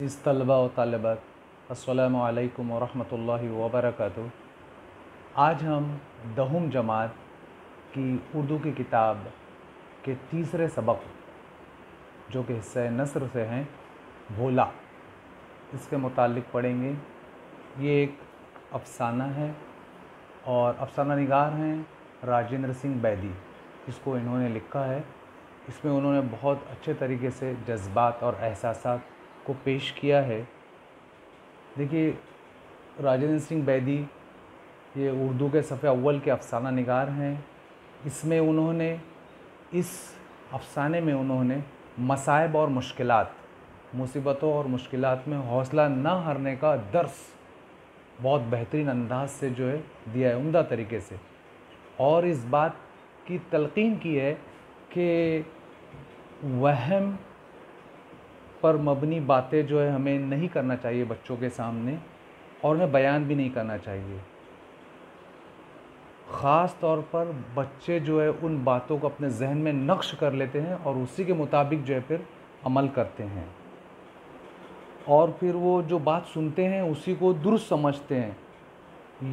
इस तलबा व तालिबात अस्सलामु अलैकुम वरहमतुल्लाहि वबरकातुहू। आज हम दहुम जमात की उर्दू की किताब के तीसरे सबक जो कि हिस्सा नस्र से हैं, भोला, इसके मुतालिक पढ़ेंगे। ये एक अफ़साना है और अफ़साना निगार हैं राजेंद्र सिंह बैदी, इसको इन्होंने लिखा है। इसमें उन्होंने बहुत अच्छे तरीके से जज्बात और एहसासात को पेश किया है। देखिए, राजेंद्र सिंह बैदी ये उर्दू के सफ़े अव्वल के अफ़साना निगार हैं। इसमें उन्होंने इस अफ़साने में उन्होंने मसाइब और मुश्किलात, मुसीबतों और मुश्किलात में हौसला न हारने का दर्स बहुत बेहतरीन अंदाज से जो है दिया है, उम्दा तरीके से। और इस बात की तलक़ीन की है कि वहम पर मबनी बातें जो है हमें नहीं करना चाहिए बच्चों के सामने, और उन्हें बयान भी नहीं करना चाहिए। ख़ास तौर पर बच्चे जो है उन बातों को अपने जहन में नक्श कर लेते हैं और उसी के मुताबिक जो है फिर अमल करते हैं, और फिर वो जो बात सुनते हैं उसी को दुरुस्त समझते हैं,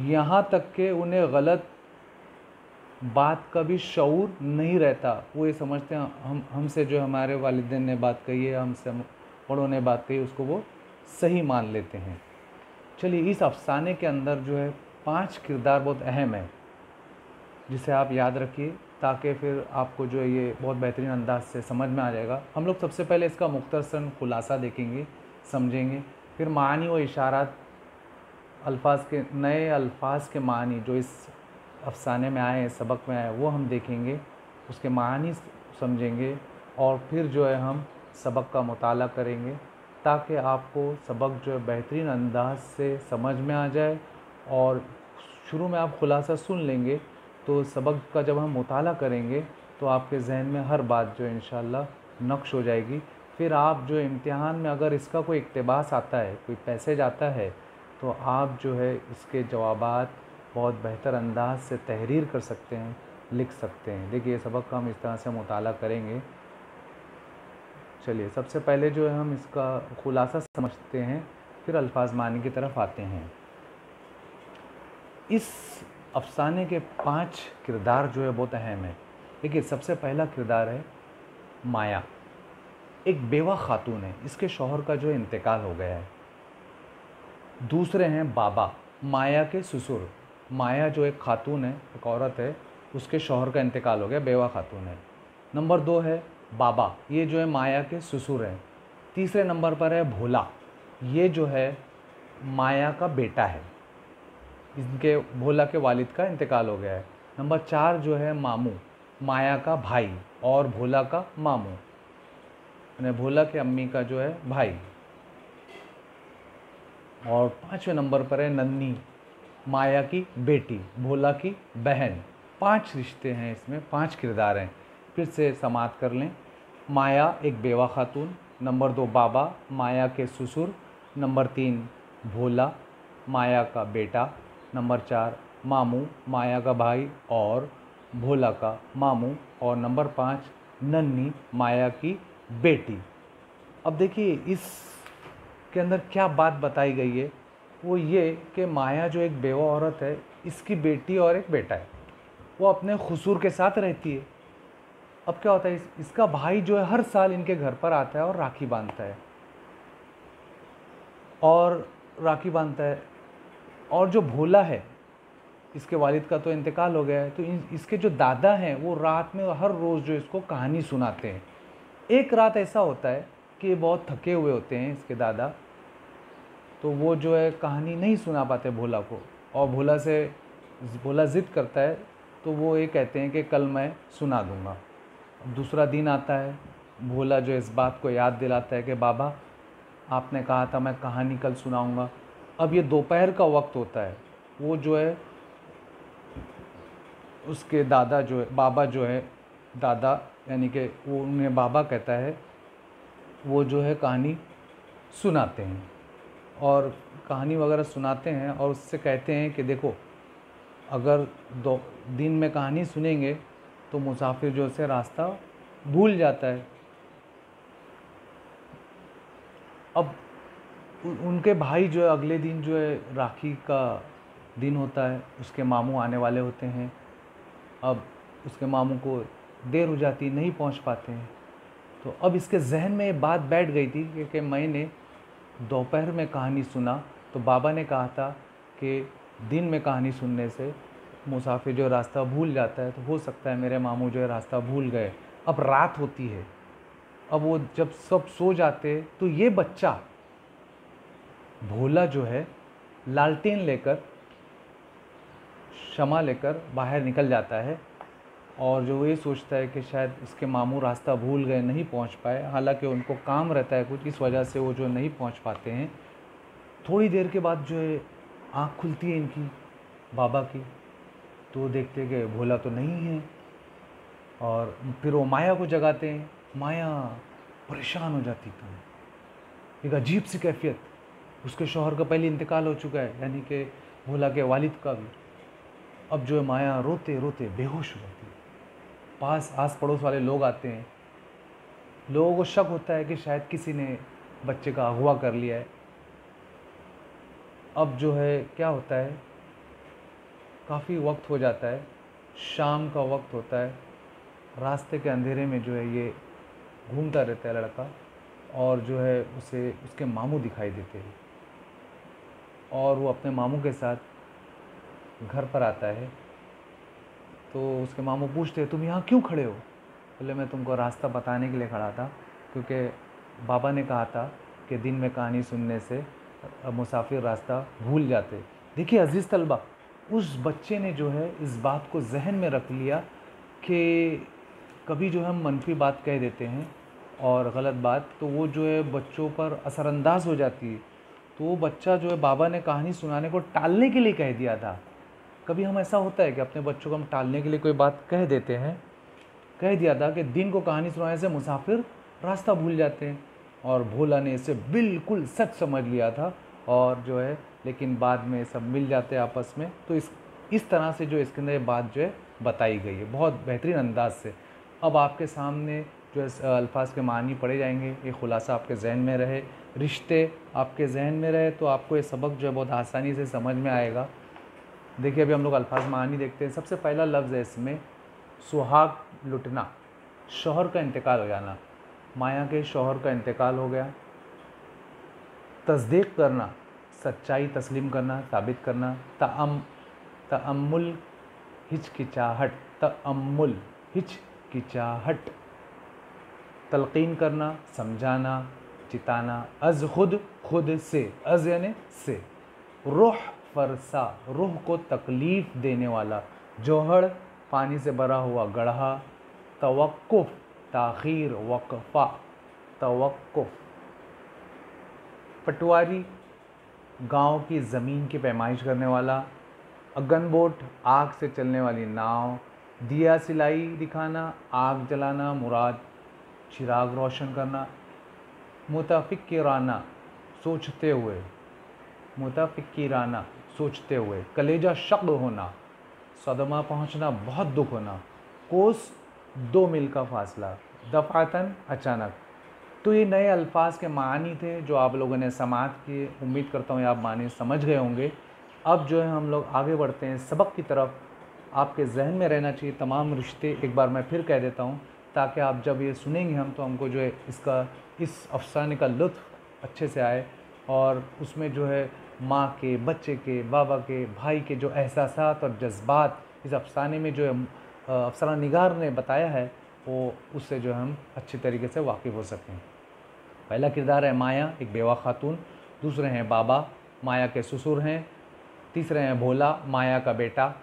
यहाँ तक कि उन्हें गलत बात का भी शऊर नहीं रहता। वो ये समझते हैं हमसे जो हमारे वालिदैन ने बात कही है, हमसे बड़ों ने बात कही, उसको वो सही मान लेते हैं। चलिए, इस अफ़साने के अंदर जो है 5 किरदार बहुत अहम है, जिसे आप याद रखिए ताकि फिर आपको जो है ये बहुत बेहतरीन अंदाज से समझ में आ जाएगा। हम लोग सबसे पहले इसका मुख्तसरन खुलासा देखेंगे, समझेंगे, फिर मानी व इशारात, अल्फाज के नए अल्फाज के मानी जो इस अफ़साने में आए हैं, सबक में आए, वो हम देखेंगे, उसके मानी समझेंगे, और फिर जो है हम सबक का मुताला करेंगे ताकि आपको सबक जो है बेहतरीन अंदाज से समझ में आ जाए। और शुरू में आप खुलासा सुन लेंगे तो सबक का जब हम मुताला करेंगे तो आपके जहन में हर बात जो है इंशाअल्लाह नक्श हो जाएगी। फिर आप जो इम्तिहान में अगर इसका कोई इक़्तिबास आता है, कोई पैसेज आता है, तो आप जो है इसके जवाबात बहुत बेहतर अंदाज से तहरीर कर सकते हैं, लिख सकते हैं। देखिए, ये सबक का हम इस तरह से मुताला करेंगे। चलिए, सबसे पहले जो है हम इसका खुलासा समझते हैं, फिर अल्फाज मानी की तरफ आते हैं। इस अफ़साने के 5 किरदार जो है बहुत अहम है। देखिए, सबसे पहला किरदार है माया। एक बेवा खातून है, इसके शौहर का जो है इंतकाल हो गया है। दूसरे हैं बाबा, माया के ससुर। माया जो एक खातून है, एक औरत है, उसके शौहर का इंतकाल हो गया, बेवा खातून है। नंबर 2 है बाबा, ये जो है माया के ससुर हैं। तीसरे नंबर पर है भोला, ये जो है माया का बेटा है, इनके भोला के वालिद का इंतकाल हो गया है। नंबर 4 जो है मामू, माया का भाई और भोला का मामू, यानी भोला के अम्मी का जो है भाई। और 5वें नंबर पर है नन्नी, माया की बेटी, भोला की बहन। 5 रिश्ते हैं इसमें, 5 किरदार हैं। फिर से समाअत कर लें। माया एक बेवा खातून, नंबर 2 बाबा, माया के ससुर, नंबर 3 भोला, माया का बेटा, नंबर 4 मामू, माया का भाई और भोला का मामू, और नंबर 5 नन्नी, माया की बेटी। अब देखिए, इसके अंदर क्या बात बताई गई है, वो ये कि माया जो एक बेवा औरत है, इसकी बेटी और एक बेटा है, वो अपने खुसूर के साथ रहती है। अब क्या होता है, इसका भाई जो है हर साल इनके घर पर आता है और राखी बांधता है, और जो भोला है, इसके वालिद का तो इंतकाल हो गया है, तो इसके जो दादा हैं वो रात में हर रोज़ जो इसको कहानी सुनाते हैं। एक रात ऐसा होता है कि बहुत थके हुए होते हैं इसके दादा, तो वो जो है कहानी नहीं सुना पाते भोला को, और भोला ज़िद करता है, तो वो ये कहते हैं कि कल मैं सुना दूँगा। दूसरा दिन आता है, भोला जो इस बात को याद दिलाता है कि बाबा, आपने कहा था मैं कहानी कल सुनाऊँगा। अब ये दोपहर का वक्त होता है, वो जो है उसके दादा जो है, बाबा जो है, दादा यानी कि वो उन्हें बाबा कहता है, वो जो है कहानी सुनाते हैं, और कहानी वगैरह सुनाते हैं, और उससे कहते हैं कि देखो, अगर दिन में कहानी सुनेंगे तो मुसाफिर जो से रास्ता भूल जाता है। अब उनके भाई जो है अगले दिन जो है राखी का दिन होता है, उसके मामू आने वाले होते हैं। अब उसके मामू को देर हो जाती, नहीं पहुंच पाते हैं। तो अब इसके जहन में ये बात बैठ गई थी कि मैंने दोपहर में कहानी सुना तो बाबा ने कहा था कि दिन में कहानी सुनने से मुसाफिर जो रास्ता भूल जाता है, तो हो सकता है मेरे मामू जो है रास्ता भूल गए। अब रात होती है, अब वो जब सब सो जाते तो ये बच्चा भोला जो है लालटेन लेकर, शमा लेकर बाहर निकल जाता है और जो ये सोचता है कि शायद इसके मामू रास्ता भूल गए, नहीं पहुंच पाए। हालांकि उनको काम रहता है कुछ, इस वजह से वो जो नहीं पहुंच पाते हैं। थोड़ी देर के बाद जो है आँख खुलती है इनकी, बाबा की, तो देखते कि भोला तो नहीं है। और फिर वो माया को जगाते हैं। माया परेशान हो जाती एकदम, एक अजीब सी कैफियत। उसके शौहर का पहले इंतकाल हो चुका है, यानी कि भोला के वालिद का भी। अब जो है माया रोते रोते बेहोश हो जाती है। पास आस पड़ोस वाले लोग आते हैं। लोगों को शक होता है कि शायद किसी ने बच्चे का अगवा कर लिया है। अब जो है क्या होता है, काफ़ी वक्त हो जाता है, शाम का वक्त होता है। रास्ते के अंधेरे में जो है ये घूमता रहता है लड़का, और जो है उसे उसके मामू दिखाई देते हैं और वो अपने मामू के साथ घर पर आता है। तो उसके मामू पूछते हैं, तुम यहाँ क्यों खड़े हो? बोले, मैं तुमको रास्ता बताने के लिए खड़ा था, क्योंकि बाबा ने कहा था कि दिन में कहानी सुनने से मुसाफिर रास्ता भूल जाते। देखिए अजीज़ तलबा, उस बच्चे ने जो है इस बात को जहन में रख लिया कि कभी जो हम मनफी बात कह देते हैं और गलत बात, तो वो जो है बच्चों पर असरअंदाज हो जाती है। तो वो बच्चा जो है बाबा ने कहानी सुनाने को टालने के लिए कह दिया था। कभी हम ऐसा होता है कि अपने बच्चों को हम टालने के लिए कोई बात कह देते हैं। कह दिया था कि दिन को कहानी सुनाने से मुसाफिर रास्ता भूल जाते हैं, और भोला ने इसे बिल्कुल सच समझ लिया था और जो है लेकिन बाद में सब मिल जाते हैं आपस में। तो इस तरह से जो इसके अंदर ये बात जो है बताई गई है बहुत बेहतरीन अंदाज से। अब आपके सामने जो है अल्फाज के मानी पढ़े जाएंगे, ये खुलासा आपके जहन में रहे, रिश्ते आपके जहन में रहे, तो आपको ये सबक जो है बहुत आसानी से समझ में आएगा। देखिए अभी हम लोग अल्फाज मानी देखते हैं। सबसे पहला लफ्ज़ है इसमें सुहाग लुटना, शौहर का इंतकाल हो जाना। माया के शौहर का इंतकाल हो गया। तस्दीक करना, सच्चाई तस्लीम करना, साबित करना। तअम्मुल हिचकिचाहट, तअम्मुल हिचकिचाहट। तलकीन करना, समझाना, चिताना। अज खुद, खुद से, अज यानी से। रूह फरसा, रूह को तकलीफ़ देने वाला। जोहड़, पानी से भरा हुआ गढ़ा। तवक्कुफ़, ताख़ीर, वक़फ़ा, तवक्कुफ़। पटवारी, गांव की ज़मीन की पैमाइश करने वाला। अगन बोट, आग से चलने वाली नाव। दिया सिलाई दिखाना, आग जलाना, मुराद चिराग रोशन करना। मुतफ़िक्किराना, सोचते हुए, मुतफ़िक्किराना, सोचते हुए। कलेजा शक़ होना, सदमा पहुंचना, बहुत दुख होना। कोस, 2 मील का फासला। दफ़ातन, अचानक। तो ये नए अल्फाज के मानी थे जो आप लोगों ने समाअत किए। उम्मीद करता हूँ आप मानी समझ गए होंगे। अब जो है हम लोग आगे बढ़ते हैं सबक की तरफ। आपके जहन में रहना चाहिए तमाम रिश्ते, एक बार मैं फिर कह देता हूँ, ताकि आप जब ये सुनेंगे हम तो हमको जो है इस अफ़साने का लुत्फ़ अच्छे से आए, और उसमें जो है माँ के, बच्चे के, बाबा के, भाई के जो एहसासात और जज्बात इस अफ़साने में जो है अफ़साना निगार ने बताया है, वो उससे जो हम अच्छी तरीके से वाकिफ़ हो सकें। पहला किरदार है माया, एक बेवा खातून। दूसरे हैं बाबा, माया के ससुर हैं। तीसरे हैं भोला, माया का बेटा।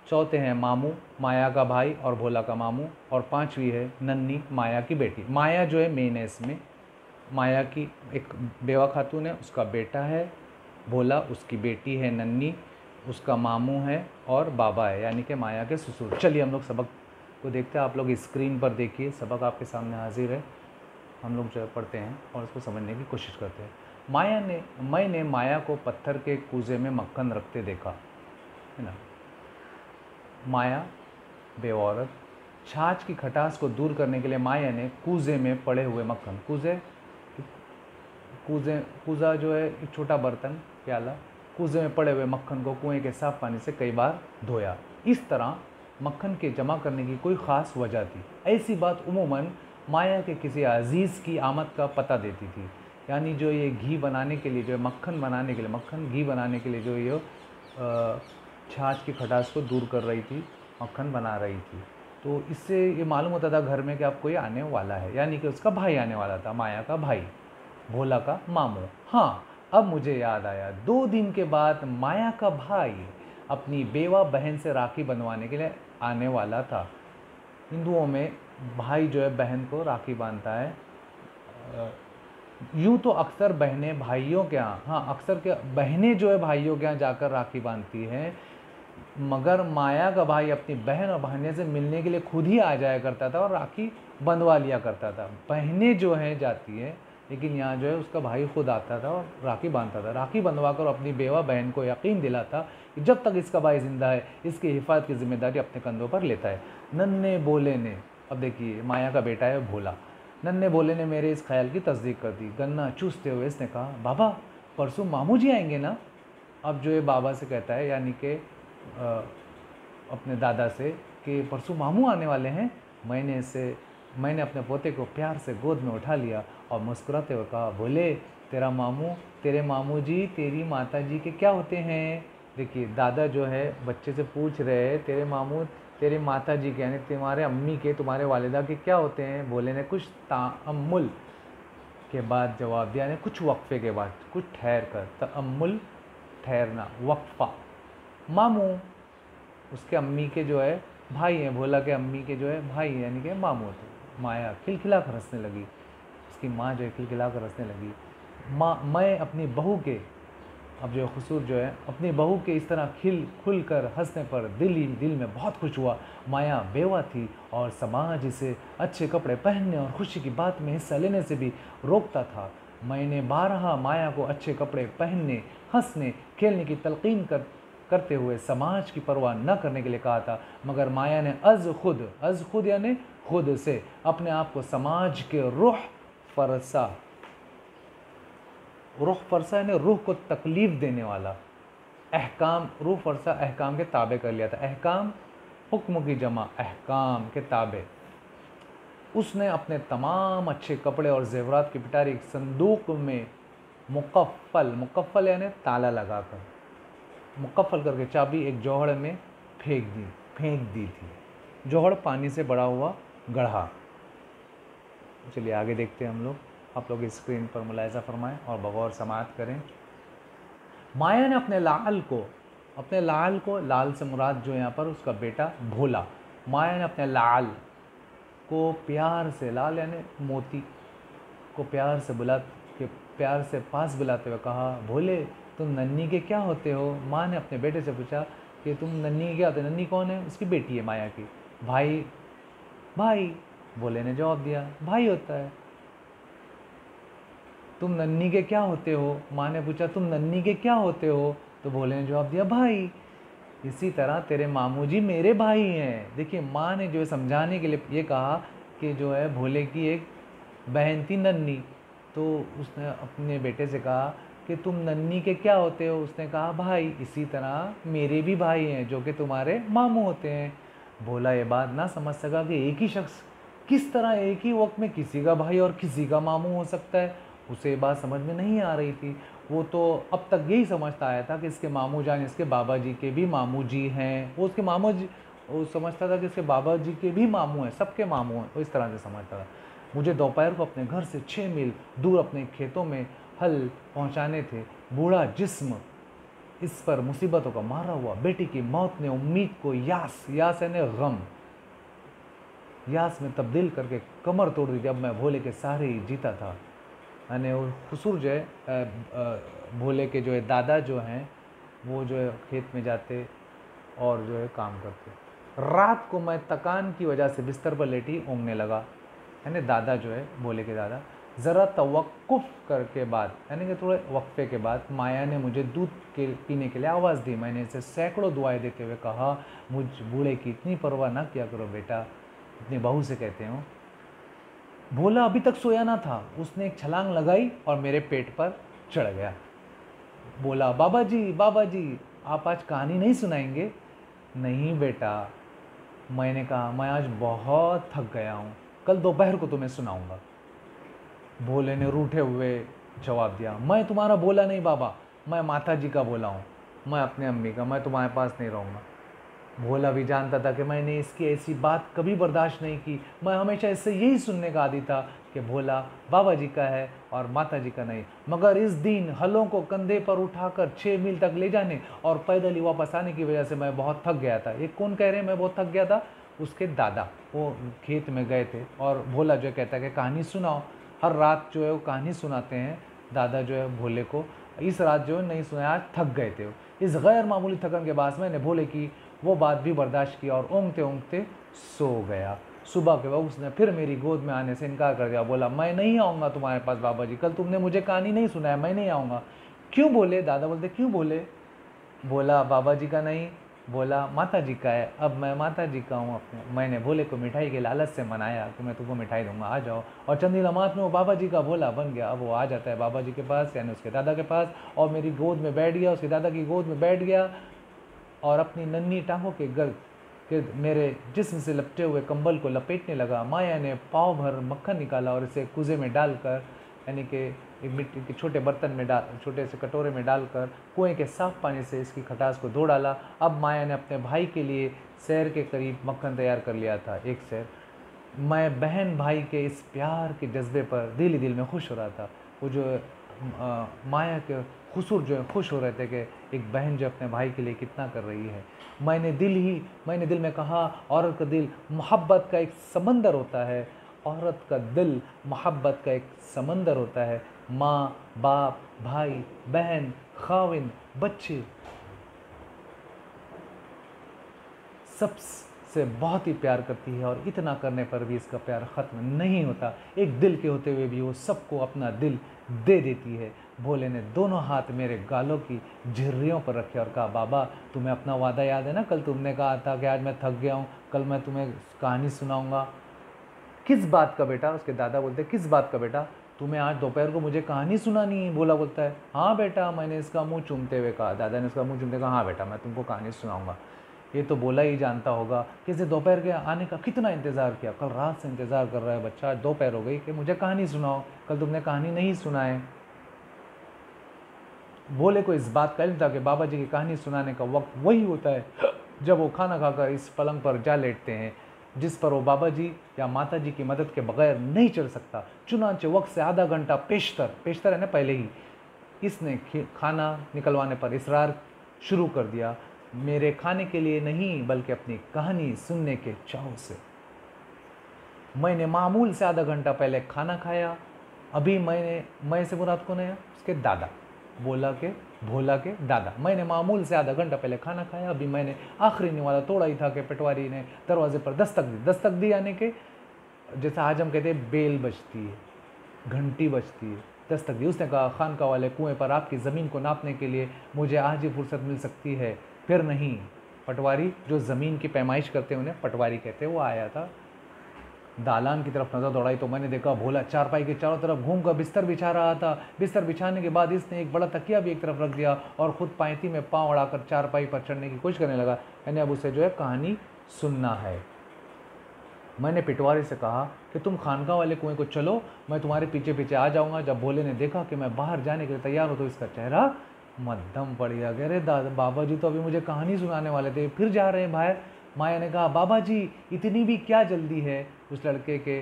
चौथे हैं मामू, माया का भाई और भोला का मामू। और पांचवी है नन्नी, माया की बेटी। माया जो है मेन है इसमें। माया की एक बेवा खातून है, उसका बेटा है भोला, उसकी बेटी है नन्नी, उसका मामू है और बाबा है, यानी कि माया के ससुर। चलिए हम लोग सबक को देखते हैं। आप लोग स्क्रीन पर देखिए, सबक आपके सामने हाजिर है। हम लोग जो पढ़ते हैं और उसको समझने की कोशिश करते हैं। मैंने माया को पत्थर के कूजे में मक्खन रखते देखा, है ना। माया बेवा औरत। छाछ की खटास को दूर करने के लिए माया ने कूजे में पड़े हुए मक्खन, कूज़ा जो है एक छोटा बर्तन प्याला, कूज़े में पड़े हुए मक्खन को कुएं के साफ पानी से कई बार धोया। इस तरह मक्खन के जमा करने की कोई ख़ास वजह थी। ऐसी बात उमूमन माया के किसी अजीज़ की आमद का पता देती थी। यानी जो ये घी बनाने के लिए, जो मक्खन बनाने के लिए, मक्खन घी बनाने के लिए जो ये छाछ की खटास को दूर कर रही थी, मक्खन बना रही थी, तो इससे ये मालूम होता था घर में कि अब कोई आने वाला है, यानी कि उसका भाई आने वाला था, माया का भाई, भोला का मामू। हाँ, अब मुझे याद आया, 2 दिन के बाद माया का भाई अपनी बेवा बहन से राखी बंधवाने के लिए आने वाला था। हिंदुओं में भाई जो है बहन को राखी बांधता है। यूँ तो अक्सर बहनें भाइयों के यहाँ, हाँ अक्सर के बहनें जो है भाइयों के यहाँ जाकर राखी बांधती हैं, मगर माया का भाई अपनी बहन और भांजे से मिलने के लिए खुद ही आ जाया करता था और राखी बंधवा लिया करता था। बहनें जो हैं जाती हैं, लेकिन यहाँ जो है उसका भाई खुद आता था और राखी बांधता था। राखी बंधवा कर अपनी बेवा बहन को यकीन दिलाता कि जब तक इसका भाई जिंदा है, इसकी हिफाजत की जिम्मेदारी अपने कंधों पर लेता है। नन्हे बोले ने, अब देखिए माया का बेटा है भोला, नन्हे भोले ने मेरे इस ख्याल की तस्दीक कर दी। गन्ना चूसते हुए इसने कहा, बाबा परसों मामू जी आएंगे ना? अब जो ये बाबा से कहता है, यानी कि अपने दादा से, कि परसों मामू आने वाले हैं। मैंने अपने पोते को प्यार से गोद में उठा लिया और मुस्कुराते हुए कहा, बोले तेरे मामू जी तेरी माता जी के क्या होते हैं? देखिए दादा जो है बच्चे से पूछ रहे हैं, तेरे मामू तेरे माता जी के, यानी तुम्हारे अम्मी के, तुम्हारे वालिदा के क्या होते हैं? भोले ने कुछ तअम्मुल के बाद जवाब दिया, यानी कुछ वक्फे के बाद, कुछ ठहर कर, तअम्मुल ठहरना, वक्फा। मामू उसके अम्मी के जो है भाई हैं, भोला के अम्मी के जो है भाई हैं, यानी कि मामू थे। माया खिलखिला कर हंसने लगी, उसकी माँ जो है खिलखिला कर हंसने लगी। मैं अपनी बहू के, अब जो खुसूर जो है अपनी बहू के इस तरह खुल कर हंसने पर दिल में बहुत खुश हुआ। माया बेवा थी और समाज इसे अच्छे कपड़े पहनने और खुशी की बात में हिस्सा लेने से भी रोकता था। मैंने बारहा माया को अच्छे कपड़े पहनने, हंसने, खेलने की तलकीन करते हुए समाज की परवाह न करने के लिए कहा था, मगर माया ने अज़ खुद यानी खुद से अपने आप को समाज के रुख फरसा यानी रूह को तकलीफ़ देने वाला, रूह फरसा अहकाम के ताबे कर लिया था। अहकाम हुक्म की जमा, अहकाम के ताबे। उसने अपने तमाम अच्छे कपड़े और जेवरात की पिटारी एक संदूक में मुकफ़्फ़ल यानी ताला लगाकर, मुकफ़्फ़ल करके चाबी एक जौहड़ में फेंक दी थी। जौहड़ पानी से बड़ा हुआ गढ़ा। चलिए आगे देखते हैं हम लोग। आप लोग स्क्रीन पर मुलाहिज़ा फरमाएं और बगौर समाअत करें। माया ने अपने लाल को, लाल से मुराद जो यहाँ पर उसका बेटा भोला, माया ने अपने लाल को प्यार से, लाल यानी मोती को प्यार से पास बुलाते हुए कहा, भोले तुम नन्ही के क्या होते हो? माँ ने अपने बेटे से पूछा कि तुम नन्ही के क्या होते हो? नन्ही कौन है? उसकी बेटी है माया की। भाई भोले ने जवाब दिया, भाई होता है। तुम नन्ही के क्या होते हो? माँ ने पूछा, तुम नन्ही के क्या होते हो? तो भोले ने जवाब दिया, भाई। इसी तरह तेरे मामू जी मेरे भाई हैं। देखिए माँ ने जो है समझाने के लिए ये कहा कि जो है भोले की एक बहन थी नन्ही, तो उसने अपने बेटे से कहा कि तुम नन्ही के क्या होते हो? उसने कहा, भाई। इसी तरह मेरे भी भाई हैं जो कि तुम्हारे मामू होते हैं। भोला ये बात ना समझ सका कि एक ही शख्स किस तरह एक ही वक्त में किसी का भाई और किसी का मामू हो सकता है। उसे ये बात समझ में नहीं आ रही थी। वो तो अब तक यही समझता आया था कि इसके मामू जान इसके बाबा जी के भी मामू जी हैं। वो समझता था कि इसके बाबा जी के भी मामू हैं, सबके मामू हैं। वो इस तरह से समझता था। मुझे दोपहर को अपने घर से 6 मील दूर अपने खेतों में हल पहुंचाने थे। बूढ़ा जिस्म इस पर मुसीबतों का मारा हुआ। बेटी की मौत ने उम्मीद को यास यानी गम, यास में तब्दील करके कमर तोड़ दी। जब मैं भोले के सहारे ही जीता था। यानी वो खुसूर जो है भोले के जो है दादा जो हैं, वो जो है खेत में जाते और जो है काम करते। रात को मैं थकान की वजह से बिस्तर पर लेटी ऊँघने लगा। यानी दादा जो है भोले के दादा। ज़रा तवक्कुफ़ करके बाद, यानी कि थोड़े वक्फे के बाद, माया ने मुझे दूध पीने के लिए आवाज़ दी। मैंने इसे सैकड़ों दुआएं देते हुए कहा, मुझ बूढ़े की इतनी परवाह ना किया करो बेटा। अपनी बहू से कहते हो। भोला अभी तक सोया ना था, उसने एक छलांग लगाई और मेरे पेट पर चढ़ गया। बोला, बाबा जी आप आज कहानी नहीं सुनाएंगे? नहीं बेटा, मैंने कहा मैं आज बहुत थक गया हूँ, कल दोपहर को तुम्हें सुनाऊंगा। भोले ने रूठे हुए जवाब दिया, मैं तुम्हारा भोला नहीं बाबा, मैं माता जी का भोला हूँ, मैं अपने अम्मी का, मैं तुम्हारे पास नहीं रहूँगा। भोला भी जानता था कि मैंने इसकी ऐसी बात कभी बर्दाश्त नहीं की। मैं हमेशा इससे यही सुनने का आदी था कि भोला बाबा जी का है और माता जी का नहीं। मगर इस दिन हलों को कंधे पर उठाकर 6 मील तक ले जाने और पैदल ही वापस आने की वजह से मैं बहुत थक गया था। ये कौन कह रहे हैं मैं बहुत थक गया था? उसके दादा, वो खेत में गए थे और भोला जो कहता है कि कहानी सुनाओ। हर रात जो है वो कहानी सुनाते हैं दादा जो है भोले को। इस रात जो है नहीं सुनाया, आज थक गए थे। इस गैर मामूली थकन के बाद मैंने भोले की वो बात भी बर्दाश्त की और ओंगते ओंगते सो गया। सुबह के वक्त उसने फिर मेरी गोद में आने से इनकार कर दिया। बोला, मैं नहीं आऊँगा तुम्हारे पास बाबा जी, कल तुमने मुझे कहानी नहीं सुनाया, मैं नहीं आऊँगा। क्यों बोले? दादा बोलते, क्यों बोले? बोला, बाबा जी का नहीं, बोला माता जी का है। अब मैं माता जी का हूँ अपने। मैंने भोले को मिठाई के लालच से मनाया कि मैं तुमको मिठाई दूंगा, आ जाओ। और चंद ही लम्हात में वो बाबा जी का भोला बन गया। अब वो आ जाता है बाबा जी के पास, यानी उसके दादा के पास, और मेरी गोद में बैठ गया, उसके दादा की गोद में बैठ गया और अपनी नन्ही टांगों के गर्द के मेरे जिस्म से लपटे हुए कंबल को लपेटने लगा। माया ने पाव भर मक्खन निकाला और इसे कुज़े में डालकर, यानी कि एक मिट्टी के छोटे बर्तन में छोटे से कटोरे में डालकर कुएं के साफ पानी से इसकी खटास को धो डाला। अब माया ने अपने भाई के लिए सैर के करीब मक्खन तैयार कर लिया था, एक सैर। मैं बहन भाई के इस प्यार के जज्बे पर दिल ही दिल में खुश हो रहा था। वो जो माया के खुसूर जो है खुश हो रहे थे कि एक बहन जो अपने भाई के लिए कितना कर रही है। मैंने दिल में कहा, औरत का दिल मोहब्बत का एक समंदर होता है, औरत का दिल मोहब्बत का एक समंदर होता है। माँ, बाप, भाई, बहन, खाविन, बच्चे सबसे बहुत ही प्यार करती है और इतना करने पर भी इसका प्यार ख़त्म नहीं होता। एक दिल के होते हुए भी वो सबको अपना दिल दे देती है। भोले ने दोनों हाथ मेरे गालों की झिर्रियों पर रखे और कहा, बाबा तुम्हें अपना वादा याद है ना? कल तुमने कहा था कि आज मैं थक गया हूँ, कल मैं तुम्हें कहानी सुनाऊँगा। किस बात का बेटा? उसके दादा बोलते, किस बात का बेटा? तुम्हें आज दोपहर को मुझे कहानी सुनानी है? भोला बोलता है, हाँ बेटा। मैंने इसका मुंह चूमते हुए कहा, दादा ने उसका मुंह चूमते कहा, हाँ बेटा मैं तुमको कहानी सुनाऊंगा। ये तो बोला ही जानता होगा कि इसे दोपहर के आने का कितना इंतज़ार किया। कल रात से इंतज़ार कर रहा है बच्चा, आज दोपहर हो गई कि मुझे कहानी सुनाओ, कल तुमने कहानी नहीं सुनाए। भोले को इस बात का इल्म था कि बाबा जी की कहानी सुनाने का वक्त वही होता है जब वो खाना खाकर इस पलंग पर जा लेटते हैं जिस पर वो बाबा जी या माता जी की मदद के बगैर नहीं चल सकता। चुनांचे वक्त से आधा घंटा पेशतर है ना पहले ही इसने खाना निकलवाने पर इसरार शुरू कर दिया। मेरे खाने के लिए नहीं बल्कि अपनी कहानी सुनने के चाव से। मैंने मामूल से आधा घंटा पहले खाना खाया। अभी मैं से मुराद कौन है? उसके दादा, भोला के दादा। मैंने मामूल से आधा घंटा पहले खाना खाया। अभी मैंने आखिरी निवाला तोड़ा ही था कि पटवारी ने दरवाजे पर दस्तक दी, यानी कि जैसा आज हम कहते हैं बेल बजती है, घंटी बजती है, दस्तक दी। उसने कहा, खानका वाले कुएं पर आपकी ज़मीन को नापने के लिए मुझे आज ही फुर्सत मिल सकती है, फिर नहीं। पटवारी जो ज़मीन की पैमाइश करते हैं उन्हें पटवारी कहते हैं, वो आया था। दालान की तरफ नज़र दौड़ाई तो मैंने देखा भोला चारपाई के चारों तरफ घूमकर बिस्तर बिछा रहा था। बिस्तर बिछाने के बाद इसने एक बड़ा तकिया भी एक तरफ रख दिया और ख़ुद पायती में पाँव अड़ाकर चारपाई पर चढ़ने की कोशिश करने लगा। यानी अब उसे जो है कहानी सुनना है। मैंने पटवारी से कहा कि तुम खानका वाले कुएं को चलो, मैं तुम्हारे पीछे पीछे आ जाऊँगा। जब भोले ने देखा कि मैं बाहर जाने के लिए तैयार हूँ तो इसका चेहरा मध्यम पड़ गया। कह रहे दादा बाबा जी तो अभी मुझे कहानी सुनाने वाले थे, फिर जा रहे हैं बाहर। माया ने कहा, बाबा जी इतनी भी क्या जल्दी है? उस लड़के के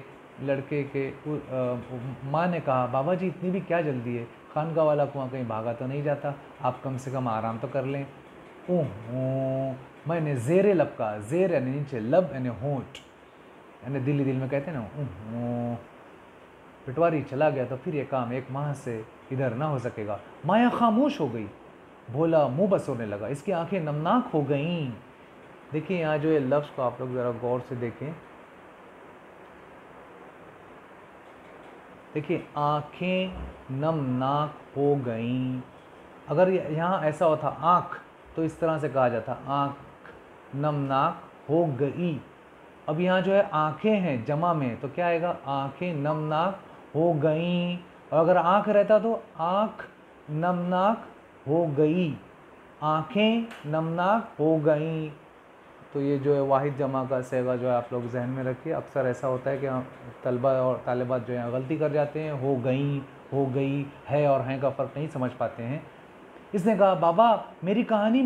माँ ने कहा, बाबा जी इतनी भी क्या जल्दी है? खानका वाला कुआं कहीं भागा तो नहीं जाता, आप कम से कम आराम तो कर लें। ओह, मैंने ज़ेरे लब कहा, ज़ेर यानी नीचे, लब यानी होंठ, यानी दिल ही दिल में कहते हैं ना। पटवारी चला गया तो फिर ये काम एक माह से इधर ना हो सकेगा। माया खामोश हो गई। भोला मुँह बसोरने लगा, इसकी आंखें नमनाक हो गईं। देखिए यहाँ जो ये लफ्ज़ को आप लोग ज़रा गौर से देखें। देखिए आंखें नमनाक हो गईं। अगर यहाँ ऐसा होता आँख तो इस तरह से कहा जाता, आँख नमनाक हो गई। अब यहाँ जो है आंखें हैं जमा में, तो क्या आएगा, आंखें नमनाक हो गई। और अगर आंख रहता तो आंख नमनाक हो गई, आंखें नमनाक हो गई। तो ये जो है वाहिद जमा का सेगा जो है आप लोग जहन में रखिए। अक्सर ऐसा होता है कि हम तलबा और तालिबात जो है गलती कर जाते हैं, हो गई है और हैं का फ़र्क नहीं समझ पाते हैं। इसने कहा बाबा मेरी कहानी,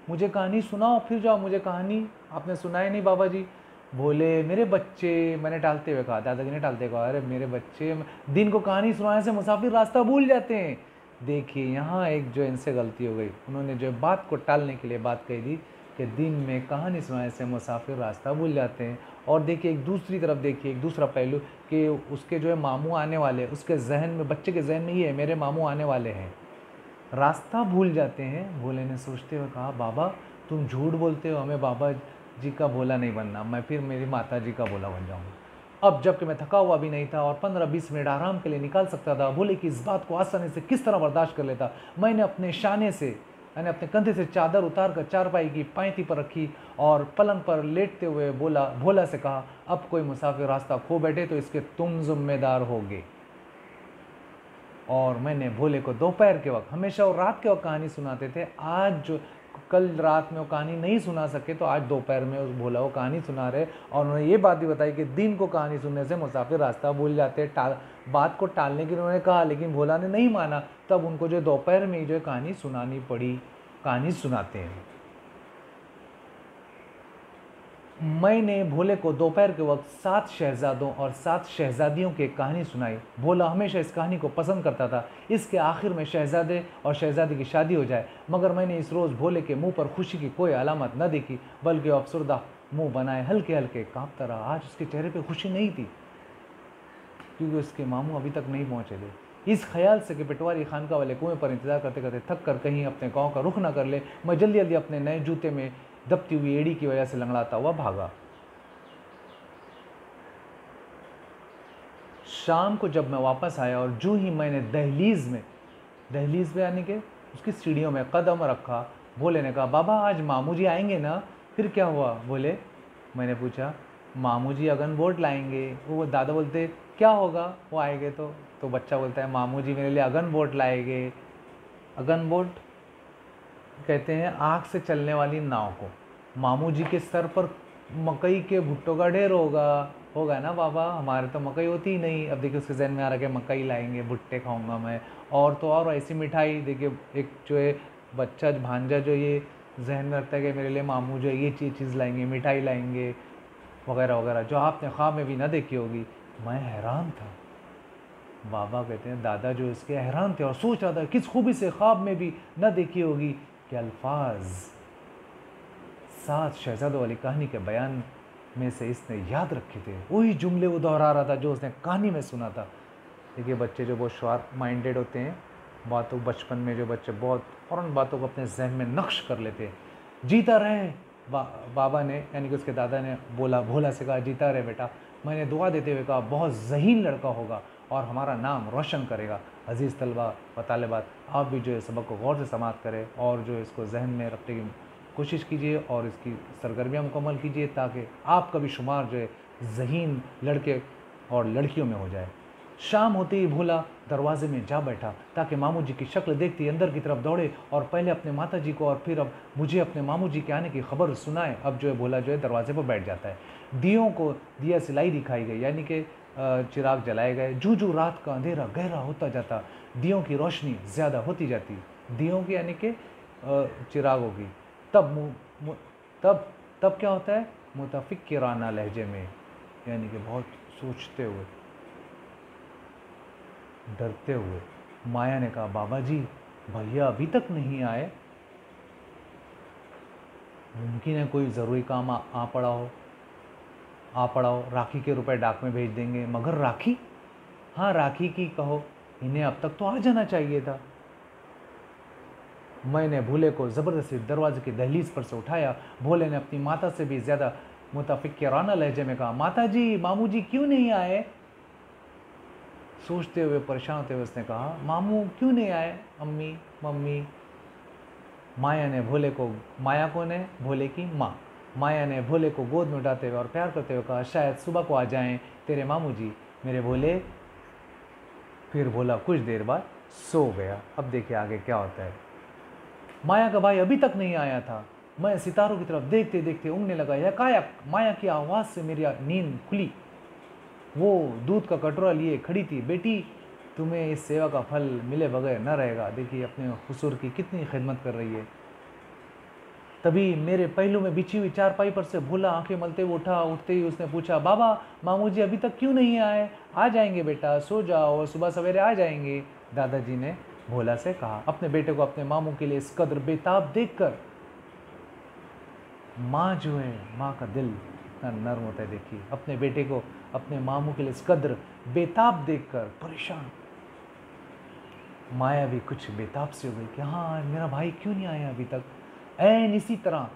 मुझे कहानी सुनाओ। फिर जाओ, मुझे कहानी आपने सुनाई नहीं बाबा जी। बोले मेरे बच्चे, मैंने टालते हुए कहा, दादाजी ने टालते हुए कहा, अरे मेरे बच्चे, दिन को कहानी सुनाने से मुसाफिर रास्ता भूल जाते हैं। देखिए यहाँ एक जो इनसे गलती हो गई, उन्होंने जो बात को टालने के लिए बात कही थी कि दिन में कहानी सुनाने से मुसाफिर रास्ता भूल जाते हैं। और देखिए एक दूसरी तरफ देखिए, एक दूसरा पहलू कि उसके जो है मामू आने वाले, उसके जहन में, बच्चे के जहन में ये है मेरे मामू आने वाले हैं, रास्ता भूल जाते हैं। भोले ने सोचते हुए कहा बाबा तुम झूठ बोलते हो, हमें बाबा जी का भोला नहीं बनना, मैं फिर मेरी माता जी का भोला बन जाऊँगा। अब जबकि मैं थका हुआ भी नहीं था और 15-20 मिनट आराम के लिए निकाल सकता था, भोले की इस बात को आसानी से किस तरह बर्दाश्त कर लेता। मैंने अपने शाने से, मैंने अपने कंधे से चादर उतार कर चारपाई की पायती पर रखी और पलंग पर लेटते हुए भोला से कहा अब कोई मुसाफिर रास्ता खो बैठे तो इसके तुम जिम्मेदार होगे। और मैंने भोले को दोपहर के वक्त, हमेशा वो रात के वक्त कहानी सुनाते थे, आज जो कल रात में वो कहानी नहीं सुना सके तो आज दोपहर में उस भोला को कहानी सुना रहे। और उन्होंने ये बात भी बताई कि दिन को कहानी सुनने से मुसाफिर रास्ता भूल जाते हैं। बात को टालने के लिए उन्होंने कहा, लेकिन भोला ने नहीं माना। तब उनको जो दोपहर में ही जो कहानी सुनानी पड़ी, कहानी सुनाते हैं। मैंने भोले को दोपहर के वक्त 7 शहजादों और 7 शहजादियों की कहानी सुनाई। भोला हमेशा इस कहानी को पसंद करता था, इसके आखिर में शहजादे और शहजादी की शादी हो जाए। मगर मैंने इस रोज़ भोले के मुंह पर खुशी की कोई अलामत न देखी, बल्कि अफसरदा मुंह बनाए हल्के हल्के कांपता रहा। आज उसके चेहरे पर खुशी नहीं थी, क्योंकि उसके मामू अभी तक नहीं पहुँचे थे। इस ख्याल से कि पटवारी खानका वाले कुएं पर इंतजार करते करते थक कर कहीं अपने गाँव का रुख न कर ले, मैं जल्दी जल्दी अपने नए जूते में दबती हुई एड़ी की वजह से लंगड़ाता हुआ भागा। शाम को जब मैं वापस आया और जूं ही मैंने दहलीज में यानी कि उसकी सीढ़ियों में कदम रखा, भोले ने कहा बाबा आज मामू जी आएंगे ना। फिर क्या हुआ बोले, मैंने पूछा। मामू जी अगन बोट लाएंगे। वो दादा बोलते क्या होगा वो आएंगे तो बच्चा बोलता है मामू जी मेरे लिए अगन बोट लाएंगे। अगन बोट कहते हैं आग से चलने वाली नाव को। मामू जी के सर पर मकई के भुट्टों का ढेर होगा ना बाबा, हमारे तो मकई होती ही नहीं। अब देखिए उसके जहन में आ रहा है कि मकई लाएंगे, भुट्टे खाऊंगा मैं, और तो और ऐसी मिठाई। देखिए एक जो है बच्चा भांजा जो ये जहन में रखता है कि मेरे लिए मामू जो है ये चीज़ लाएंगे, मिठाई लाएंगे वगैरह वगैरह, जो आपने ख्वाब में भी ना देखी होगी। मैं हैरान था। बाबा कहते हैं दादा जो इसके हैरान थे और सोच रहा था किस खूबी से ख्वाब में भी न देखी होगी कि अल्फाज 7 शहजादों वाली कहानी के बयान में से इसने याद रखे थे। वही जुमले वो दोहरा रहा था जो उसने कहानी में सुना था। देखिए बच्चे जो बहुत शार्प माइंडेड होते हैं, बातों बचपन में जो बच्चे बहुत फ़ौरन बातों को अपने जहन में नक्श कर लेते हैं। जीता रहे बाबा ने, यानी कि उसके दादा ने बोला, भोला से कहा जीता रहे बेटा। मैंने दुआ देते हुए कहा बहुत ज़हीन लड़का होगा और हमारा नाम रोशन करेगा। अज़ीज़ तलबा व तालिबात, आप भी जो है सबक को गौर से समाअत करें और जो है इसको जहन में रखने की कोशिश कीजिए और इसकी सरगर्मियाँ मुकम्मल कीजिए, ताकि आपका भी शुमार जो है ज़हीन लड़के और लड़कियों में हो जाए। शाम होते ही भोला दरवाजे में जा बैठा ताकि मामू जी की शक्ल देखती अंदर की तरफ दौड़े और पहले अपने माता जी को और फिर अब मुझे अपने मामू जी के आने की खबर सुनाए। अब जो है भोला जो है दरवाजे पर बैठ जाता है। दियों को दिया सिलाई दिखाई गई, यानी कि चिराग जलाए गए। जू रात का अंधेरा गहरा होता जाता, दियों की रोशनी ज़्यादा होती जाती, दियों की यानी कि चिरागों की। तब क्या होता है, मुतफ़िक्किराना लहजे में, यानी कि बहुत सोचते हुए, डरते हुए माया ने कहा बाबा जी भैया अभी तक नहीं आए, मुमकिन है कोई ज़रूरी काम आ पड़ा हो, राखी के रुपए डाक में भेज देंगे। मगर राखी, हाँ राखी की कहो, इन्हें अब तक तो आ जाना चाहिए था। मैंने भोले को ज़बरदस्ती दरवाजे की दहलीज पर से उठाया। भोले ने अपनी माता से भी ज़्यादा मुतफ़िक्किराना लहजे में कहा माता जी मामू जी क्यों नहीं आए। सोचते हुए परेशान होते हुए उसने कहा मामू क्यों नहीं आए मम्मी। माया ने भोले को, माया कौन है, भोले की माँ, माया ने भोले को गोद में उठाते हुए और प्यार करते हुए कहा, शायद सुबह को आ जाएं तेरे मामू जी मेरे भोले। फिर भोला कुछ देर बाद सो गया। अब देखिए आगे क्या होता है। माया का भाई अभी तक नहीं आया था। मैं सितारों की तरफ देखते देखते ऊँघने लगा। यह काया माया की आवाज़ से मेरी नींद खुली। वो दूध का कटोरा लिए खड़ी थी। बेटी, तुम्हें इस सेवा का फल मिले बगैर न रहेगा। देखिए अपने हुजूर की कितनी खिदमत कर रही है। तभी मेरे पहलू में बिछी हुई चारपाई पर से भोला आंखें मलते हुए उठा। उठते ही उसने पूछा, बाबा मामू जी अभी तक क्यों नहीं आए? आ जाएंगे बेटा, सो जाओ और सुबह सवेरे आ जाएंगे। दादाजी ने भोला से कहा। अपने बेटे को अपने मामू के लिए इस कदर बेताब देखकर माँ जो है, माँ का दिल इतना नर्म होता है। देखिए अपने बेटे को अपने मामू के लिए इस कदर बेताब देखकर परेशान माया भी कुछ बेताब से हो गई कि हाँ मेरा भाई क्यों नहीं आया अभी तक। ऐन इसी तरह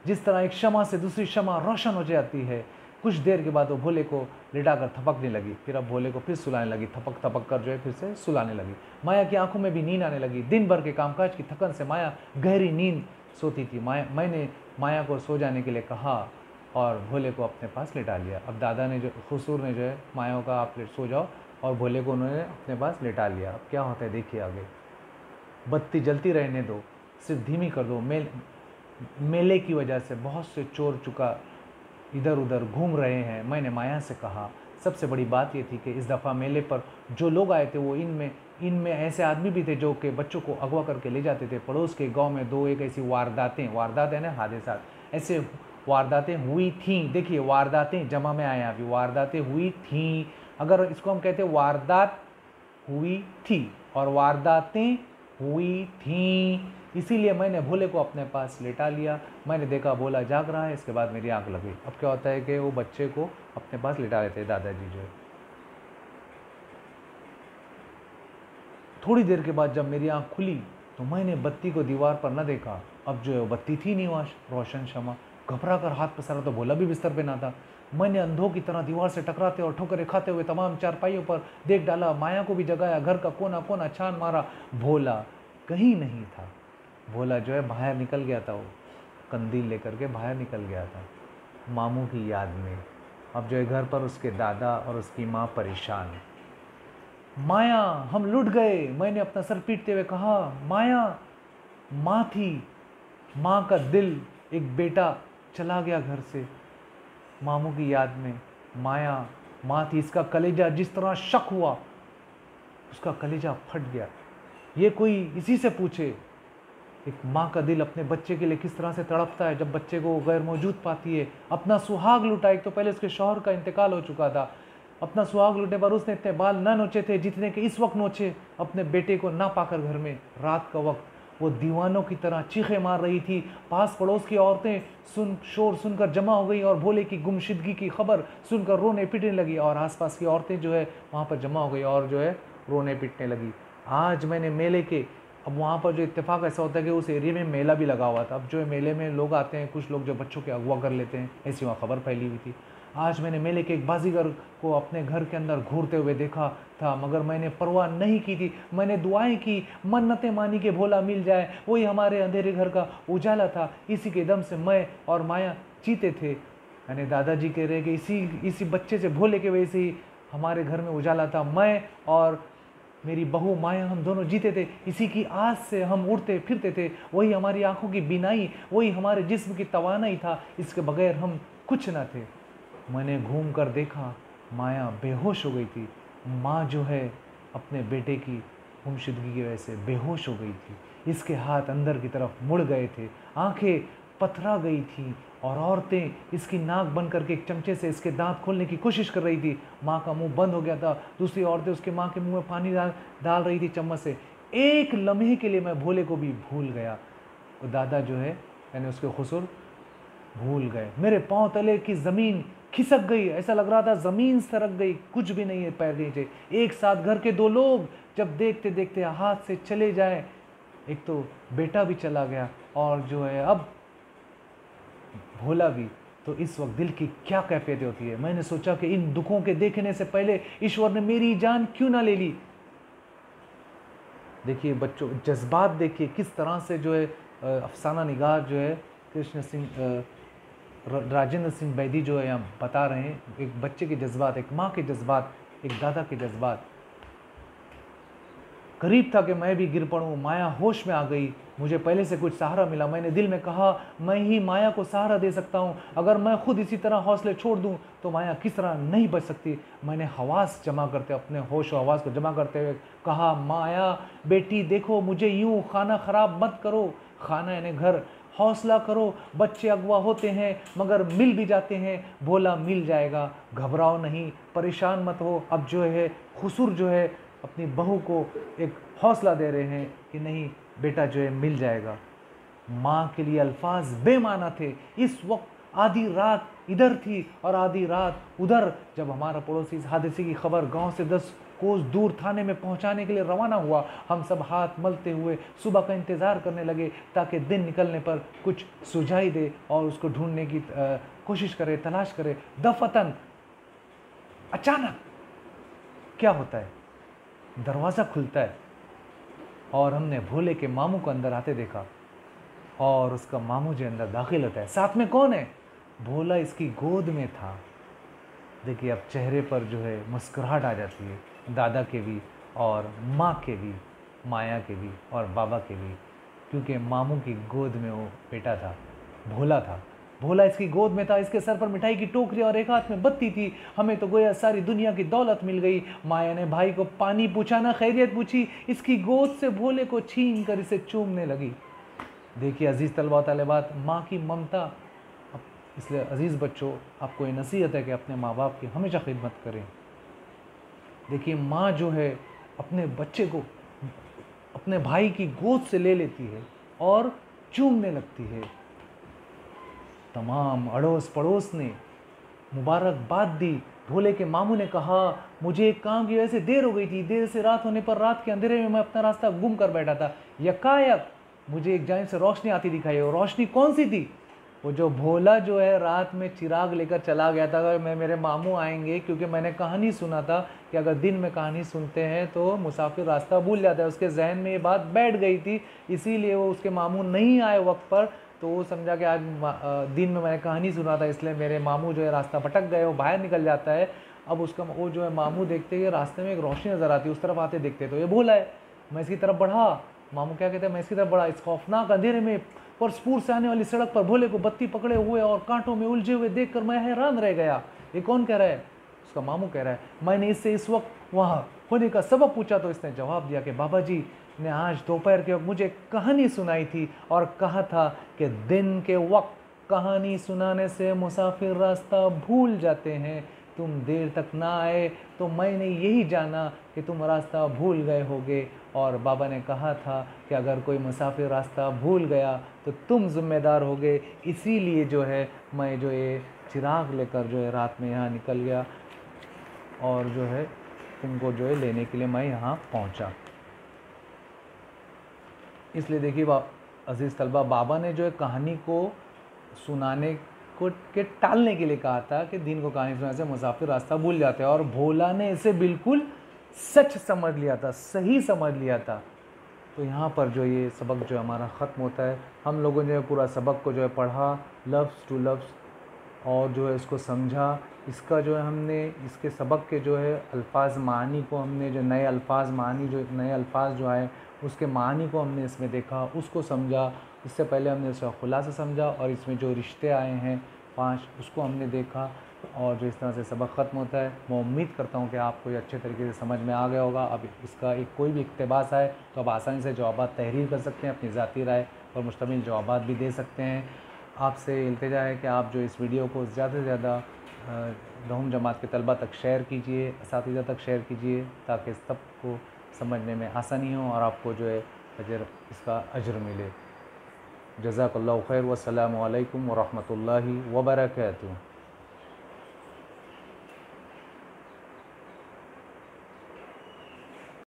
जिस तरह एक शमा से दूसरी शमा रोशन हो जाती है, कुछ देर के बाद वो भोले को लिटाकर थपकने लगी। फिर अब भोले को फिर सुलाने लगी। थपक थपक कर जो है फिर से सुलाने लगी। माया की आंखों में भी नींद आने लगी। दिन भर के कामकाज की थकन से माया गहरी नींद सोती थी। मैंने माया को सो जाने के लिए कहा और भोले को अपने पास लिटा लिया। अब दादा ने जो हुजूर ने जो है माया का आप सो जाओ और भोले को उन्होंने अपने पास लिटा लिया। अब क्या होता है देखिए आगे। बत्ती जलती रहने दो, सिर्फ धीमी कर दो। मेले की वजह से बहुत से चोर चुका इधर उधर घूम रहे हैं। मैंने माया से कहा। सबसे बड़ी बात ये थी कि इस दफ़ा मेले पर जो लोग आए थे वो इनमें ऐसे आदमी भी थे जो कि बच्चों को अगवा करके ले जाते थे। पड़ोस के गांव में दो एक ऐसी वारदात है ना, हादसा, ऐसे वारदातें हुई थीं। देखिए वारदातें जमा में आए, अभी वारदातें हुई थीं। अगर इसको हम कहते वारदात हुई थी और वारदातें हुई थीं, इसीलिए मैंने भोले को अपने पास लेटा लिया। मैंने देखा भोला जाग रहा है। इसके बाद मेरी आंख लगी। अब क्या होता है कि वो बच्चे को अपने पास लेटा लेते हैं दादाजी जो है। थोड़ी देर के बाद जब मेरी आंख खुली तो मैंने बत्ती को दीवार पर न देखा। अब जो है वो बत्ती थी नहीं वहाँ, रोशन शमा। घबरा कर हाथ पसारा तो भोला भी बिस्तर पे ना था। मैंने अंधों की तरह दीवार से टकराते और ठोकरें खाते हुए तमाम चारपाइयों पर देख डाला। माया को भी जगाया। घर का कोना कोना छान मारा। भोला कहीं नहीं था। भोला जो है बाहर निकल गया था। वो कंदील लेकर के बाहर निकल गया था मामू की याद में। अब जो है घर पर उसके दादा और उसकी माँ परेशान। माया हम लुट गए। मैंने अपना सर पीटते हुए कहा। माया माँ थी। माँ का दिल, एक बेटा चला गया घर से मामू की याद में। माया माँ थी। इसका कलेजा जिस तरह शक हुआ, उसका कलेजा फट गया। ये कोई इसी से पूछे एक माँ का दिल अपने बच्चे के लिए किस तरह से तड़पता है जब बच्चे को गैर मौजूद पाती है। अपना सुहाग लुटा। एक तो पहले उसके शौहर का इंतकाल हो चुका था। अपना सुहाग लुटने पर उसने इतने बाल ना नोचे थे जितने कि इस वक्त नोचे अपने बेटे को ना पाकर। घर में रात का वक्त वो दीवानों की तरह चीखें मार रही थी। पास पड़ोस की औरतें शोर सुनकर जमा हो गई और भोले की गुमशुदगी की खबर सुनकर रोने पीटने लगी। और आसपास की औरतें जो है वहाँ पर जमा हो गई और जो है रोने पीटने लगी। आज मैंने मेले के, अब वहाँ पर जो इत्तेफाक ऐसा होता है कि उस एरिया में मेला भी लगा हुआ था। अब जो है मेले में लोग आते हैं, कुछ लोग जो बच्चों के अगवा कर लेते हैं, ऐसी वहाँ खबर फैली हुई थी। आज मैंने मेले के एक बाजीगर को अपने घर के अंदर घूरते हुए देखा था, मगर मैंने परवाह नहीं की थी। मैंने दुआएं की, मन्नतें मानी कि भोला मिल जाए, वही हमारे अंधेरे घर का उजाला था। इसी के दम से मैं और माया जीते थे। यानी दादाजी कह रहे कि इसी बच्चे से, भोले के वजह से ही हमारे घर में उजाला था। मैं और मेरी बहू माया, हम दोनों जीते थे। इसी की आस से हम उड़ते फिरते थे। वही हमारी आंखों की बीनाई, वही हमारे जिस्म की तवानाई था। इसके बगैर हम कुछ ना थे। मैंने घूम कर देखा, माया बेहोश हो गई थी। माँ जो है अपने बेटे की गुमशुदगी की वजह से बेहोश हो गई थी। इसके हाथ अंदर की तरफ मुड़ गए थे, आंखें पथरा गई थी और औरतें इसकी नाक बंद करके एक चमचे से इसके दांत खोलने की कोशिश कर रही थी। माँ का मुंह बंद हो गया था। दूसरी औरतें उसके माँ के मुंह में पानी डाल रही थी चम्मच से। एक लम्हे के लिए मैं भोले को भी भूल गया। और दादा जो है यानी उसके खुसुर भूल गए। मेरे पाँव तले की ज़मीन खिसक गई। ऐसा लग रहा था ज़मीन सरक गई, कुछ भी नहीं है पैर नीचे। एक साथ घर के दो लोग जब देखते देखते हाथ से चले जाए, एक तो बेटा भी चला गया और जो है अब भोला भी, तो इस वक्त दिल की क्या कैफियत होती है। मैंने सोचा कि इन दुखों के देखने से पहले ईश्वर ने मेरी जान क्यों ना ले ली। देखिए बच्चों, जज्बात देखिए किस तरह से जो है अफसाना निगार जो है कृष्ण सिंह राजेंद्र सिंह बैदी जो है यहाँ बता रहे हैं, एक बच्चे के जज्बात, एक माँ के जज्बात, एक दादा के जज्बात। करीब था कि मैं भी गिर पड़ूं, माया होश में आ गई, मुझे पहले से कुछ सहारा मिला। मैंने दिल में कहा मैं ही माया को सहारा दे सकता हूं, अगर मैं खुद इसी तरह हौसले छोड़ दूं तो माया किस तरह नहीं बच सकती। मैंने हवास जमा करते, अपने होश और हवास को जमा करते हुए कहा, माया बेटी देखो मुझे यूं, खाना खराब मत करो, खाना यानी घर, हौसला करो, बच्चे अगवा होते हैं मगर मिल भी जाते हैं, भोला मिल जाएगा, घबराओ नहीं, परेशान मत हो। अब जो है खुसुर जो है अपनी बहू को एक हौसला दे रहे हैं कि नहीं बेटा जो है मिल जाएगा। माँ के लिए अल्फाज बेमाना थे। इस वक्त आधी रात इधर थी और आधी रात उधर, जब हमारा पड़ोसी इस हादसे की खबर गांव से 10 कोस दूर थाने में पहुंचाने के लिए रवाना हुआ, हम सब हाथ मलते हुए सुबह का इंतज़ार करने लगे ताकि दिन निकलने पर कुछ सुझाई दे और उसको ढूंढने की कोशिश करे, तलाश करे। दफतन अचानक क्या होता है, दरवाज़ा खुलता है और हमने भोले के मामू को अंदर आते देखा और उसका मामू जो अंदर दाखिल होता है। साथ में कौन है? भोला इसकी गोद में था। देखिए अब चेहरे पर जो है मुस्कुराहट आ जाती है, दादा के भी और माँ के भी, माया के भी और बाबा के भी, क्योंकि मामू की गोद में वो बेटा था, भोला था। भोला इसकी गोद में था, इसके सर पर मिठाई की टोकरी और एक हाथ में बत्ती थी। हमें तो गोया सारी दुनिया की दौलत मिल गई। माया ने भाई को पानी पूछा ना खैरियत पूछी, इसकी गोद से भोले को छीन कर इसे चूमने लगी। देखिए अजीज़ तलबा तलबात, माँ की ममता। इसलिए अजीज़ बच्चों, आपको ये नसीहत है कि अपने माँ बाप की हमेशा खिदमत करें। देखिए माँ जो है अपने बच्चे को अपने भाई की गोद से ले लेती है और चूमने लगती है। तमाम अड़ोस पड़ोस ने मुबारकबाद दी। भोले के मामू ने कहा मुझे एक काम की वजह से देर हो गई थी, देर से रात होने पर रात के अंधेरे में मैं अपना रास्ता गुम कर बैठा था। यकायक मुझे एक जानिब से रोशनी आती दिखाई। और रोशनी कौन सी थी? वो जो भोला जो है रात में चिराग लेकर चला गया था। मैं मेरे मामू आएंगे, क्योंकि मैंने कहानी सुना था कि अगर दिन में कहानी सुनते हैं तो मुसाफिर रास्ता भूल जाता है। उसके जहन में ये बात बैठ गई थी, इसीलिए वो उसके मामू नहीं आए वक्त पर, तो वो समझा कि आज दिन में मैंने कहानी सुना था इसलिए मेरे मामू जो है रास्ता भटक गए। वो बाहर निकल जाता है। अब उसका वो जो है मामू देखते हैं रास्ते में एक रोशनी नज़र आती है, उस तरफ आते देखते तो ये भोला है। मैं इसकी तरफ बढ़ा। मामू क्या कहते हैं, मैं इसकी तरफ बढ़ा। इस खौफनाक अंधेरे में परस्पूर से आने वाली सड़क पर भोले को बत्ती पकड़े हुए और कांटों में उलझे हुए देखकर मैं हैरान रह गया। ये कौन कह रहा है? उसका मामू कह रहा है। मैंने इससे इस वक्त वहाँ होने का सबब पूछा तो इसने जवाब दिया कि बाबा जी ने आज दोपहर के वक्त मुझे कहानी सुनाई थी और कहा था कि दिन के वक्त कहानी सुनाने से मुसाफिर रास्ता भूल जाते हैं। तुम देर तक ना आए तो मैंने यही जाना कि तुम रास्ता भूल गए होगे। और बाबा ने कहा था कि अगर कोई मुसाफिर रास्ता भूल गया तो तुम ज़िम्मेदार होगे। इसीलिए जो है मैं जो ये चिराग लेकर जो है रात में यहाँ निकल गया और जो है तुमको जो है लेने के लिए मैं यहाँ पहुँचा। इसलिए देखिए अजीज़ तलबा, बाबा ने जो है कहानी को सुनाने को के टालने के लिए कहा था कि दिन को कहानी सुनाने से मुसाफिर रास्ता भूल जाते हैं, और भोला ने इसे बिल्कुल सच समझ लिया था, सही समझ लिया था। तो यहाँ पर जो ये सबक जो हमारा ख़त्म होता है। हम लोगों ने पूरा सबक को जो है पढ़ा लफ्ज़ टू लफ्ज़ और जो है इसको समझा। इसका जो है हमने इसके सबक के जो है अल्फाज मानी को हमने जो नए अल्फाज मानी जो नए अल्फाज जो आए उसके मानी को हमने इसमें देखा, उसको समझा। इससे पहले हमने इसका खुलासा समझा और इसमें जो रिश्ते आए हैं 5 उसको हमने देखा। और जो इस तरह से सबक ख़त्म होता है, मैं उम्मीद करता हूँ कि आपको ये अच्छे तरीके से समझ में आ गया होगा। अब इसका एक कोई भी इक़्तिबास आए तो आप आसानी से जवाबात तहरीर कर सकते हैं, अपनी ज़ाती राय और मुश्तमिल जवाबात भी दे सकते हैं। आपसे इल्तिजा है कि आप जो इस वीडियो को ज़्यादा से ज़्यादा 9वीं जमात के तलबा तक शेयर कीजिए, असातिज़ा तक शेयर कीजिए, ताकि सबको समझने में आसानी हो और आपको जो है इसका अजर मिले। जज़ाकल्लाहु खैर। वस्सलामु अलैकुम व रहमतुल्लाहि व बरकातुहू।